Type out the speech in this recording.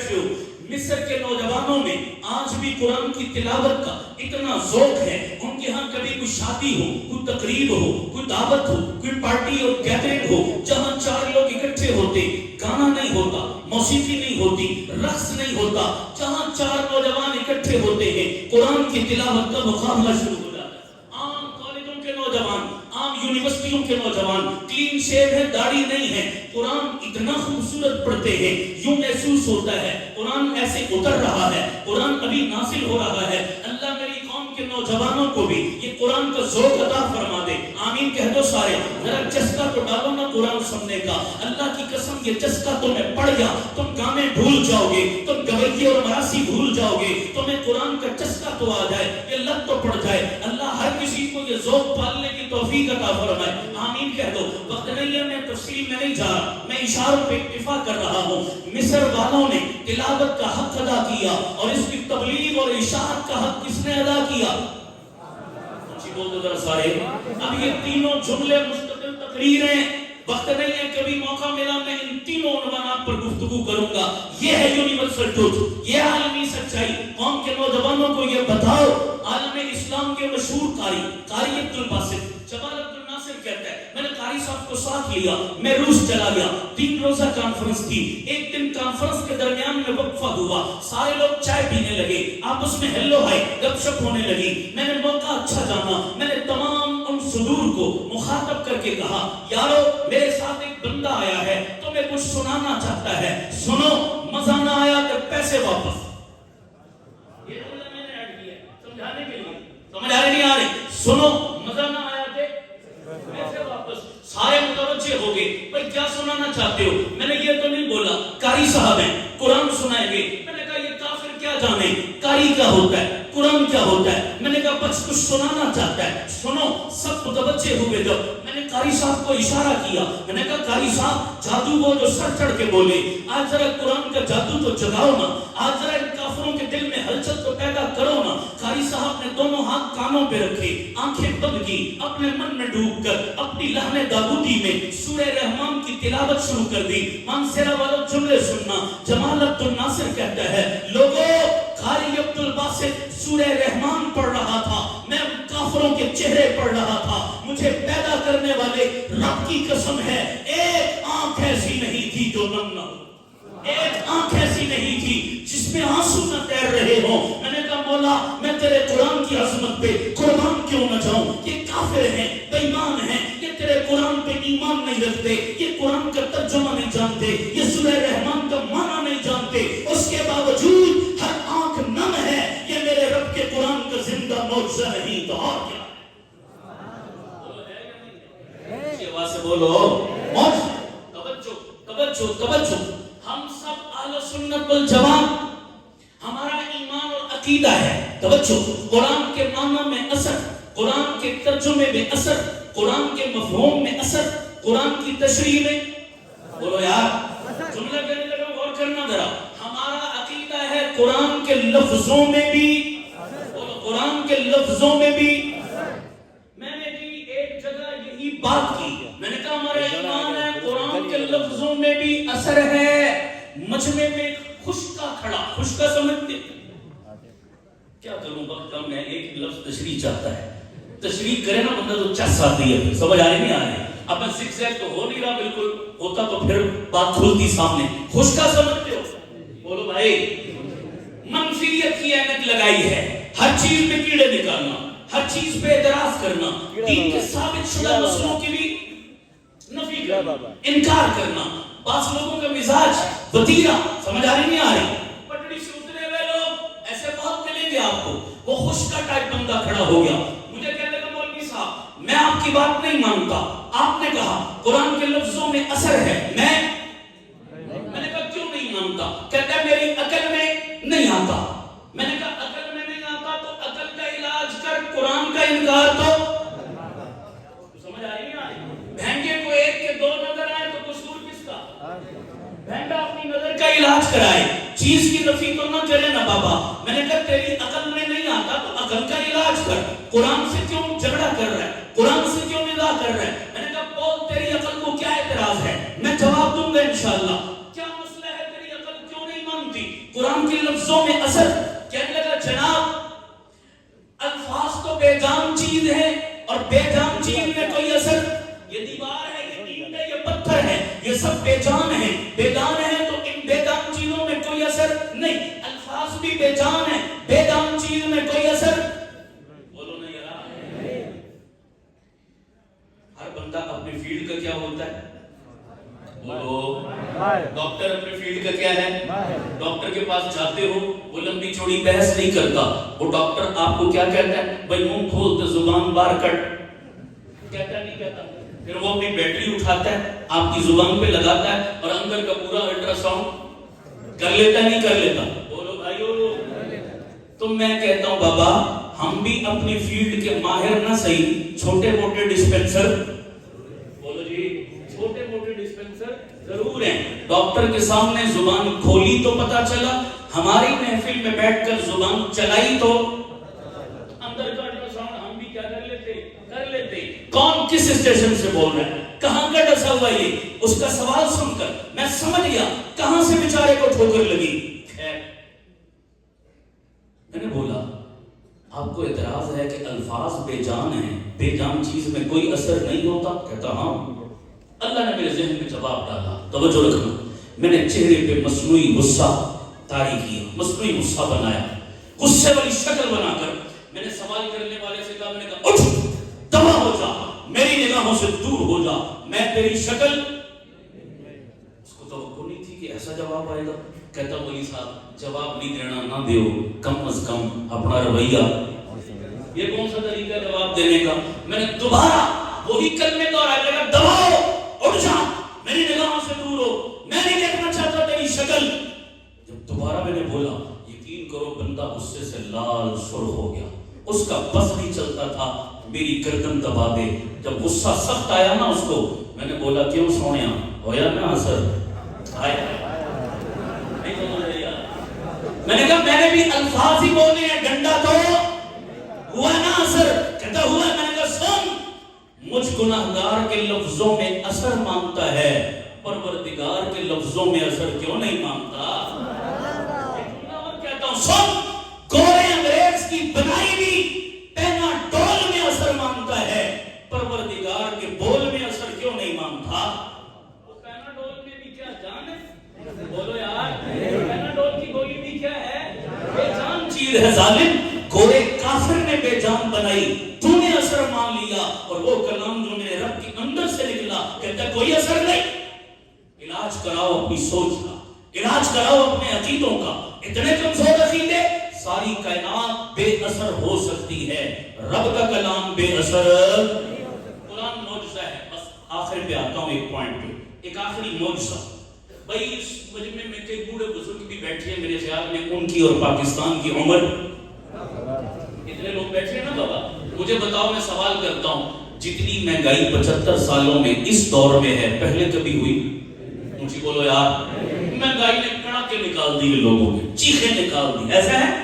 بیٹھے ہو. مصر کے نوجوانوں میں آج بھی قرآن کی تلاوت کا اتنا ذوق ہے. ان کے ہاں کبھی کوئی شادی ہو, کوئی تقریب ہو, کوئی دعوت ہو, کوئی پارٹی اور گیدرنگ ہو, جہاں 4 لوگ اکٹھے ہوتے, گانا نہیں ہوتا, موسیقی نہیں ہوتی, رقص نہیں ہوتا, جہاں 4 نوجوان اکٹھے ہوتے ہیں قرآن کی تلاوت کا مقابلہ شروع ہو جاتا ہے. عام کالجوں کے نوجوان, عام یونیورسٹیوں کے نوجوان کلین شیو ہے, داڑھی نہیں ہے, قرآن اتنا خوبصورت پڑھتے ہیں, یوں محسوس ہوتا ہے قرآن ایسے اتر رہا ہے, قرآن ابھی نازل ہو رہا ہے. اللہ میری قوم کے نوجوانوں کو بھی یہ قرآن کا ذوق عطا فرما دے. آمین کہہ دو سارے. ذرا چسکا تو ڈالو نا قرآن سننے کا. اللہ کی قسم یہ چسکا تمہیں پڑ گیا, تم گانے بھول جاؤ گے, تم گویے اور مراسی بھول جاؤ گے, تمہیں قرآن کا چسکا تو آ جائے, یہ لت تو پڑ جائے. اللہ ہر کسی کو یہ ذوق پالنے کی توفیق عطا فرمائے. آمین کہہ دو. وقت نہیں ہے, میں تفصیل میں نہیں جا رہا, میں اشاروں پہ اکتفا کر رہا ہوں. مصر والوں نے تلاوت کا حق ادا کیا, اور اس کی تبلیغ اور اشاعت کا حق کس نے ادا کیا؟ بول دو ذرا سارے. اب یہ تینوں جملے مستقل تقریر ہیں, وقت نہیں ہے, کبھی موقع ملا میں ان تینوں عنوانات پر گفتگو کروں گا. یہ ہے یونیورسل ٹروتھ, یہ عالمی سچائی. قوم کے نوجوانوں کو یہ بتاؤ, عالم اسلام کے مشہور قاری عبد الباسط جمال عبد الناصر کہتا ہے, میں نے قاری صاحب کو ساتھ لیا, میں روس چلا گیا, 3 روزہ کانفرنس تھی. ایک دن کانفرنس کے درمیان میں وقفہ ہوا, سارے لوگ چائے پینے لگے, آپس میں ہیلو ہائی گپ شپ ہونے لگی. میں نے موقع اچھا جانا, میں نے تمام ان صدور کو مخاطب کر کے کہا, یارو میرے ساتھ ایک بندہ آیا ہے, تمہیں کچھ سنانا چاہتا ہے, سنو, مزہ نہ آیا کہ پیسے واپس. یہ جملہ میں نے ایڈ کیا سمجھانے کے لیے, سمجھ آ رہی نہیں آ رہی؟ سنو, مزہ نہ آیا کہ پیسے واپس. سارے متوجہ ہو گئے, بھائی کیا سنانا چاہتے ہو؟ میں نے یہ تو نہیں بولا قاری صاحب ہیں قرآن سنائیں گے. میں نے کہا یہ کافر کیا جانے قاری کیا ہوتا ہے, قرآن کیا ہوتا ہے. میں نے کہا بس کچھ سنانا چاہتا ہے, سنو. سب متوجہ ہوئے. جب میں نے قاری صاحب کو اشارہ کیا, میں نے کہا قاری صاحب جادو وہ جو سر چڑھ کے بولے, آج ذرا قرآن کا جادو تو جگاؤ نا, آج ذرا ان کافروں کے دل میں ہلچل تو پیدا کرو نا. قاری صاحب نے دونوں ہاتھ کانوں پہ رکھے, آنکھیں بند کی, اپنے من میں ڈوب کر اپنی لہن داودی میں سورہ رحمان کی تلاوت شروع کر دی. مانسیرا والوں جملے سننا. جمال عبد الناصر کہتا ہے, لوگوں قاری عبد الباسط سورہ رحمان پڑھ رہا تھا, میں کافروں کے چہرے پڑھ رہا تھا. مجھے پیدا کرنے والے رب کی قسم ہے, ایک آنکھ ایسی نہیں تھی جو نم نہ ہو, ایک آنکھ ایسی نہیں تھی جس میں آنسو نہ تیر رہے ہوں. میں نے کہا مولا میں تیرے قرآن کی عظمت پہ قربان کیوں نہ جاؤں. یہ کافر ہیں, بے ایمان ہیں, یہ تیرے قرآن پہ ایمان نہیں رکھتے, یہ قرآن کا ترجمہ نہیں جانتے, یہ سورہ رحمان کا معنی نہیں جانتے, اس کے باوجود ہر آنکھ نم ہے. یہ میرے رب کے قرآن کا زندہ معجزہ نہیں تو اور کیا ہے؟ آواز سے بولو معجزہ. توجہ توجہ توجہ. ہم سب اہل سنت والجماعت, ہمارا ایمان اور عقیدہ ہے. توجہ. قرآن کے معنی میں اثر, قرآن کے ترجمے میں اثر, قرآن کے مفہوم میں اثر, قرآن کی تشریح میں. بولو یار, جملہ کہنے لگا غور کرنا ذرا. ہمارا عقیدہ ہے قرآن کے لفظوں میں بھی, بولو قرآن کے لفظوں میں بھی. میں نے جی ایک جگہ یہی بات کی, میں نے کہا ہمارا ایمان ہے قرآن کے لفظوں میں بھی اثر ہے. مجمع میں خشکا کھڑا, خشکا سمجھتے کیا کروں, وقت کم ہے, ایک لفظ تشریح چاہتا ہے, تشریح کرے نا بندہ تو چس آتی ہے. سمجھ آ رہی نہیں آ رہی؟ اب میں زگ زیگ تو ہو نہیں رہا, بالکل ہوتا تو پھر بات کھلتی سامنے. خشکا سمجھتے ہو؟ بولو بھائی. منفیت کی عینت لگائی ہے, ہر چیز میں کیڑے نکالنا, ہر چیز پہ اعتراض کرنا, دین کے ثابت شدہ مسئلوں کی بھی نفی کرنا, انکار کرنا. بعض لوگوں کا مزاج وتیرا, سمجھ آ رہی نہیں آ رہی؟ پٹڑی سے اترے ہوئے لوگ ایسے بہت ملیں گے آپ کو. وہ خشکا ٹائپ بندہ کھڑا ہو گیا, مجھے کہنے لگا مولوی صاحب میں آپ کی بات نہیں مانتا, آپ نے کہا قرآن کے لفظوں میں اثر ہے, میں نے کہا کیوں نہیں مانتا؟ کہتا ہے میری عقل میں نہیں آتا. میں نے کہا عقل میں نہیں آتا تو عقل کا علاج کر, قرآن کا انکار تو سمجھ آ رہی نہیں آ رہی؟ بھینگے کو ایک کے دو نظر آئے تو قصور کس کا؟ بھینگا اپنی نظر کا علاج کرائے, چیز کی نفی تو نہ کرے نا بابا. میں نے کہا تیری عقل میں نہیں آتا تو عقل کا علاج کر, قرآن سے کیوں جھگڑا کر رہا ہے, قرآن سے کیوں ندا کر رہا ہے؟ میں نے کہا بول تیری عقل کو کیا اعتراض ہے, میں جواب دوں گا انشاءاللہ. کیا مسئلہ ہے, تیری عقل کیوں نہیں مانتی؟ ملتی. قرآن کے لفظوں میں اثر. کہنے لگا جناب الفاظ تو بے جان چیز ہے اور بے جان چیز میں کوئی اثر. یہ دیوار ہے, یہ اینٹ ہے, یہ پتھر ہے, یہ سب بے جان ہے. بے جان ہے تو ان بے جان چیزوں میں کوئی اثر نہیں. الفاظ بھی بے جان ہے, بے جان چیز میں کوئی اثر. بولو نہیں یار. ہر بندہ اپنی فیلڈ کا کیا ہوتا ہے؟ بولو. ڈاکٹر اپنے فیلڈ کا کیا ہے؟ ڈاکٹر کے پاس جاتے ہو, وہ لمبی چوڑی بحث نہیں کرتا. وہ ڈاکٹر آپ کو کیا کہتا ہے؟ بھائی منہ کھولتے زبان باہر کٹ. کہتا نہیں کہتا. پھر وہ اپنی بیٹری اٹھاتا ہے, آپ کی زبان پہ لگاتا ہے اور اندر کا پورا الٹرا ساؤنڈ کر لیتا نہیں کر لیتا. بولو بھائیو. تو میں کہتا ہوں بابا ہم بھی اپنی فیلڈ کے ماہر نہ صحیح, چھوٹے موٹے ڈسپینسر. بولو جی, چھوٹے موٹے ڈسپینسر ضرور ہیں. ڈاکٹر کے سامنے زبان کھولی تو پتا چلا, ہماری محفل میں بیٹھ کر زبان چلائی تو اندر کا الٹرا ساؤنڈ ہم بھی کیا کر لیتے. کون کس اسٹیشن سے بول رہا ہے, کہاں کا ڈسا ہوا یہ. اس کا سوال سن کر میں سمجھ گیا کہاں سے بیچارے کو ٹھوکر لگی. میں نے بولا آپ کو اعتراض ہے کہ الفاظ بے جان ہیں, بے جان چیز میں کوئی اثر نہیں ہوتا. کہتا ہاں. اللہ نے میرے ذہن میں جواب ڈالا, توجہ رکھنا. میں نے چہرے پہ مصنوعی غصہ طاری کیا, مصنوعی غصہ بنایا, غصے والی شکل بنا کر میں نے سوال کرنے والے سے کہا, میں نے کہا اٹھ تباہ ہو جا, میری نگاہوں سے دور ہو جا, میں تیری شکل. اس کو توقع نہیں تھی کہ ایسا جواب آئے گا. کہتا وہی صاحب جواب نہیں دینا نہ دیو, کم از کم اپنا رویہ. یہ کون سا طریقہ جواب دینے کا. میں نے دوبارہ وہی کلمے دہرائے, لگا دباؤ, اٹھ جا, میری نگاہوں سے دور ہو, میں نہیں دیکھنا چاہتا تیری شکل. جب دوبارہ میں نے بولا, یقین کرو بندہ غصے سے لال سرخ ہو گیا. اس کا بس نہیں چلتا تھا میری گردن دبا دے. جب غصہ سخت آیا نا اس کو, میں نے بولا کیوں سونیا ہویا نا اثر آئے. نہیں سمجھ رہے یار. میں نے کہا میں نے بھی الفاظ ہی بولے ہیں, ڈنڈا تو ہوا نا اثر. کہتا ہوا. میں نے کہا سن, مجھ گناہگار کے لفظوں میں اثر مانگتا ہے, پروردگار کے لفظوں میں اثر کیوں نہیں مانگتا. اور کہتا ہوں سن, گورے انگریز کی بنائی بھی پہنا ڈول میں اثر مانگتا ہے, پروردگار کے بول میں اثر کیوں نہیں مانگتا. وہ پہنا ڈول میں بھی کیا جان ہے. بولو یار, پہنا ڈول کی گولی بھی کیا ہے, بے جان چیز ہے. ظالم گورے کافر نے بے جان بنائی, تو نے اثر مان لیا, اور وہ کلام جو میرے رب کے اندر سے نکلا کہتا کوئی اثر نہیں. علاج کراؤ اپنی سوچ کا, علاج کراؤ اپنے عقیدوں کا. اتنے کمزور عقیدے, ساری کائنات بے اثر ہو سکتی ہے, رب کا کلام بے اثر. قرآن معجزہ ہے. بس آخر پہ آتا ہوں ایک پوائنٹ پہ, ایک آخری معجزہ. بھائی اس مجمع میں کئی بوڑھے بزرگ بھی بیٹھے ہیں, میرے خیال میں ان کی اور پاکستان کی عمر, اتنے لوگ بیٹھے ہیں نا بابا. مجھے بتاؤ, میں سوال کرتا ہوں, جتنی مہنگائی 75 سالوں میں اس دور میں ہے, پہلے کبھی ہوئی؟ مجھے بولو یار. مہنگائی نے کڑا کے نکال دی لوگوں میں, چیخیں نکال دی. ایسا ہے